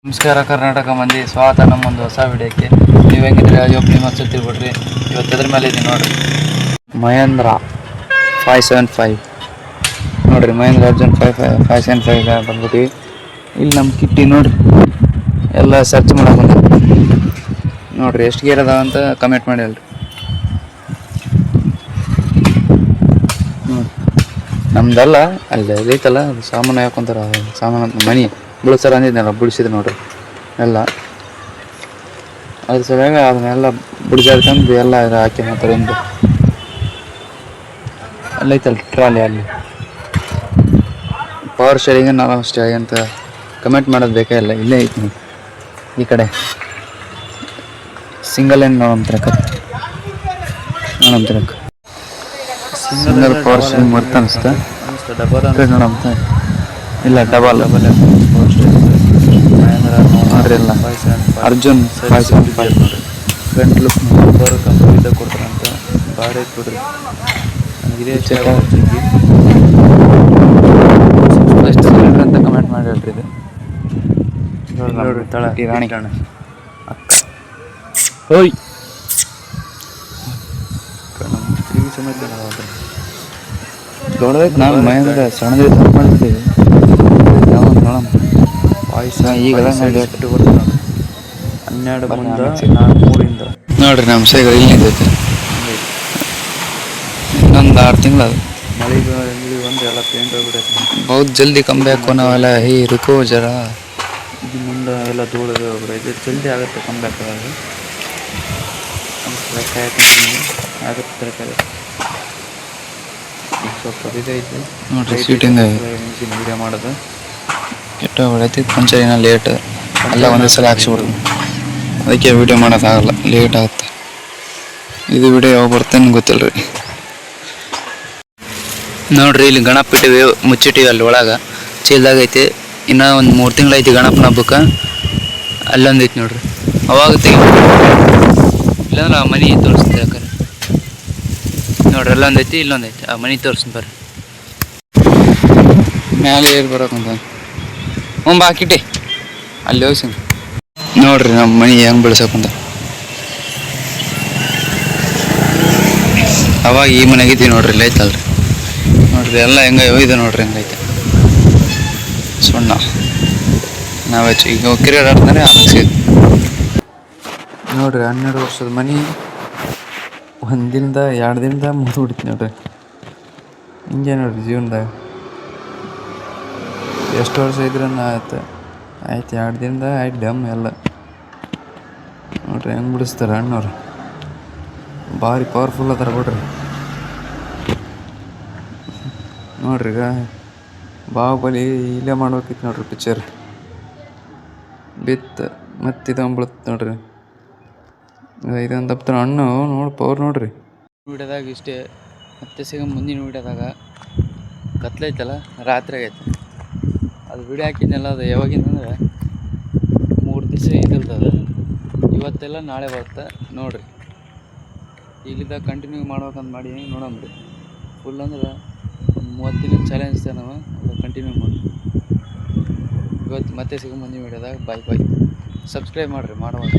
ನಮಸ್ಕಾರ ಕರ್ನಾಟಕ ಮಂದಿ, ಸ್ವಾಗತ ನಮ್ಮೊಂದು ಹೊಸ ವಿಡಿಯೋಕ್ಕೆ. ನೀವು ಹೆಂಗಿದ್ರೆ ಅಯ್ಯೊಬ್ಬ ಮತ್ತು ತಿಳ್ಬಿಡ್ರಿ. ಇವತ್ತು ಅದ್ರ ಮೇಲೆ ಇದೀನಿ ನೋಡ್ರಿ, ಮಹೇಂದ್ರ 575 ನೋಡ್ರಿ. ಮಹೇಂದ್ರ ಅರ್ಜುನ್ 575 ಬಂದ್ಬಿಟ್ಟು ಇಲ್ಲಿ ನಮ್ಮ ಕಿಟ್ಟಿ ನೋಡ್ರಿ ಎಲ್ಲ ಸರ್ಚ್ ಮಾಡಕ್ಕೆ ನೋಡ್ರಿ. ಎಷ್ಟು ಗೇರ್ ಅದಾವ ಅಂತ ಕಮೆಂಟ್ ಮಾಡಿ ಹೇಳ್ರಿ. ನಮ್ದಲ್ಲ, ಅಲ್ಲಿ ಐತಲ್ಲ ಅದು ಸಾಮಾನು ಹಾಕೊಂತಾರ, ಸಾಮಾನು ಮನಿ ಬಿಳಿಸ್ತಾರ ಅಂದಿದ್ನಲ್ಲ, ಬಿಡಿಸಿದ್ರು ನೋಡ್ರಿ ಎಲ್ಲ. ಅದ್ರ ಸರಿಯಾಗಿ ಅದನ್ನೆಲ್ಲ ಬಿಡಿಸಾಡ್ಕೊಂಡು ಎಲ್ಲ ಹಾಕಿ ಮಾಡ್ತಾರೆ. ಒಂದು ಅಲ್ಲೈತಲ್ಲ ಟ್ರಾಲಿ, ಅಲ್ಲಿ ಪವರ್ ಸ್ಟೇರಿಂಗ್ ನಾವು ಅಷ್ಟೇ ಅಂತ ಕಮೆಂಟ್ ಮಾಡೋದು ಬೇಕಾ ಇಲ್ಲ. ಇಲ್ಲೇ ಐತಿ ಈ ಕಡೆ ಸಿಂಗಲ್ ಏನು ನೋಡಂತ್ರಕ್ಕ ಸಿಂಗಲ್ ಪವರ್ ಸ್ಟೇರಿಂಗ್ ಬರ್ತಾ ಅನಿಸ್ತಾ ನೋಡಂತ. ಇಲ್ಲ, ಡಬಲ್ ಮಹೇಂದ್ರ ನೋಡ್ರಿ. ಎಲ್ಲ ಅರ್ಜುನ್ 575 ಫ್ರಂಟ್ ಲುಕ್ ಬರೋ ಕಂಪ್ಲೀಟಾಗಿ ಕೊಡ್ತಾರಂತ. ಭಾರಿ ಐತೆ ಬಿಡ್ರಿ. ನನಗೆ ಇದೇ ಎಷ್ಟು ಸಿಲಿಂಡ್ರ್ ಅಂತ ಕಮೆಂಟ್ ಮಾಡಿ ಹೇಳ್ರಿ. ಇದು ನೋಡ್ರಿ ತಳ ರಾಣಿ ಓಯ್ ಸಮೇತ ದೊಡ್ಡದೈತೆ. ನಾವು ಮಹೇಂದ್ರ ಸಣ್ಣದೈತೆ ಅಂತ ಮಾಡಿರ್ತೀವಿ ನಾವು ನೋಡೋಣ. ಈಗೆಲ್ಲ 12 ಮುಂದೆ 4 ನೋಡ್ರಿ. ನಮ್ಮ ಸೈಗಳು ಇಲ್ಲಿ ನಿಂತೈತೆ. ಇನ್ನೊಂದು 6 ತಿಂಗಳು ಅದು ಮಳೆ ಬಂದು ಎಲ್ಲ ಪೇಂಟ್ ಹೋಗ್ಬಿಡೈತೆ. ಬಹುತ್ ಜಲ್ದಿ ಕಮ್ ಬ್ಯಾಕ್ ನಾವೆಲ್ಲ ಹೇ ರುಕೋ ಜರ. ಇದು ಮುಂದೆ ಎಲ್ಲ ಧೂಳು ಹೋಗ್ಬಿಡೈತೆ. ಜಲ್ದಿ ಆಗುತ್ತೆ ಕಮ್ ಬ್ಯಾಕ್ ಆಗೋದು. ಆಗುತ್ತೆ ಸ್ವಲ್ಪ ಇದೈತೆ ನೋಡ್ರಿ. ಸೀಟಿಂಗ್ ವಿಡಿಯೋ ಮಾಡೋದು ಕೆಟ್ಟ ಹೊಡೈತಿ. ಪಂಚರಿನ ಲೇಟ್ ಎಲ್ಲ ಒಂದೇ ಸಲ ಹಾಕ್ಸಿಬಿಡೋದು. ಅದಕ್ಕೆ ವಿಡಿಯೋ ಮಾಡೋಕ್ಕಾಗಲ್ಲ, ಲೇಟ್ ಆಗುತ್ತೆ. ಇದು ವಿಡಿಯೋ ಯಾವಾಗ ಬರ್ತೇನೆ ಗೊತ್ತಿಲ್ಲ ರೀ. ನೋಡ್ರಿ, ಇಲ್ಲಿ ಗಣಪ ಇಟ್ಟಿವಿ, ಮುಚ್ಚಿಟ್ಟಿವಿ ಅಲ್ಲಿ ಒಳಗೆ ಚೀಲ್ದಾಗೈತಿ. ಇನ್ನೂ ಒಂದು 3 ತಿಂಗಳೈತಿ ಗಣಪನ ಹಬ್ಬಕ್ಕೆ. ಅಲ್ಲೊಂದು ಐತಿ ನೋಡ್ರಿ, ಅವಾಗ ತೆಗಿ. ಇಲ್ಲಾಂದ್ರೆ ಆ ಮನೆ ತೋರಿಸ್ತೀನಿ ಯಾಕಂದ್ರೆ ನೋಡ್ರಿ. ಅಲ್ಲೊಂದೈತಿ, ಇಲ್ಲೊಂದೈತಿ. ಆ ಮನೆ ತೋರಿಸ್ತೀನಿ ಬರ್ರಿ. ಮ್ಯಾಲೆ ಏರ್ ಬರೋಕಂತ ಬಾಕಿಟ್ಟಿ ಅಲ್ಲಿ ಹೋಗ್ಸಿ ನೋಡ್ರಿ. ನಮ್ಮ ಮನೆ ಹೆಂಗೆ ಬೆಳ್ಸಕ್ಕಂತ. ಅವಾಗ ಈ ಮನೆಗಿದ್ದೀವಿ ನೋಡ್ರಿ. ಇಲ್ಲಿ ಐತಲ್ರಿ ನೋಡ್ರಿ. ಎಲ್ಲ ಹೆಂಗೆ ಹೋಯ್ದೆ ನೋಡ್ರಿ. ಹೆಂಗೈತೆ ಸುಣ್ಣ ನಾವೇ ಈಗ ಕ್ರಿಕೆಟ್ ಆಡ್ತಾನೆ ಆಮಿಸಿದ್ವಿ ನೋಡ್ರಿ. 12 ವರ್ಷದ ಮನೆ 1 ದಿನದ 2 ದಿನದ ಮುಗಿದ್ಬಿಡ್ತು ನೋಡ್ರಿ. ಹಿಂಗೆ ನೋಡ್ರಿ ಜೀವನದಾಗ ಎಷ್ಟು ವರ್ಷ ಇದ್ರೂ ಆಯ್ತು 2 ದಿನದ ಆಯ್ತು ಡಮ್ ಎಲ್ಲ ನೋಡ್ರಿ. ಹೆಂಗೆ ಬಿಡಿಸ್ತಾರೆ ಅಣ್ಣವ್ರು. ಭಾರಿ ಪವರ್ಫುಲ್ ಅದಾರ ಬಿಡ್ರಿ. ನೋಡ್ರಿ, ಈಗ ಬಾಹುಬಲಿ ಇಲ್ಲೇ ಮಾಡ್ಬೇಕಿತ್ತು ನೋಡ್ರಿ ಪಿಕ್ಚರ್. ಬಿತ್ತು ಮತ್ತೆ ಇದೊಂಬಳುತ್ತೆ ನೋಡ್ರಿ. ಇದೊಂದು ದಪ್ತರ ಹಣ್ಣು ನೋಡಿ ಪವರ್ ನೋಡ್ರಿ. ವಿಡಿಯೋದಾಗ ಇಷ್ಟೇ. ಮತ್ತೆ ಸಿಗ ಮುಂದಿನ ವಿಡಿಯೋದಾಗ ಕತ್ಲೈತಲ್ಲ, ರಾತ್ರಿ ಆಗೈತೆ. ಅದು ವಿಡಿಯೋ ಹಾಕಿದ್ನೆಲ್ಲ, ಅದು ಯಾವಾಗಿಂದಂದ್ರೆ 3 ದಿವಸ ಹಿಂದಿಲ್ತದ. ಇವತ್ತೆಲ್ಲ ನಾಳೆ ಬರುತ್ತೆ ನೋಡ್ರಿ. ಇಲ್ಲಿದ್ದ ಕಂಟಿನ್ಯೂ ಮಾಡ್ಬೇಕಂತ ಮಾಡಿ ನೋಡಮ್ರಿ. ಫುಲ್ ಅಂದ್ರೆ ಒಂದು 30 ದಿನ ಚಾಲೆಂಜ್ ನಾವು ಅದು ಕಂಟಿನ್ಯೂ ಮಾಡಿ. ಇವತ್ತು ಮತ್ತೆ ಸಿಗೋ ಮುಂದಿನ ವಿಡಿಯೋದಾಗ ಬಾಯ್. ಸಬ್ಸ್ಕ್ರೈಬ್ ಮಾಡಿರಿ ಮಾಡುವಾಗ.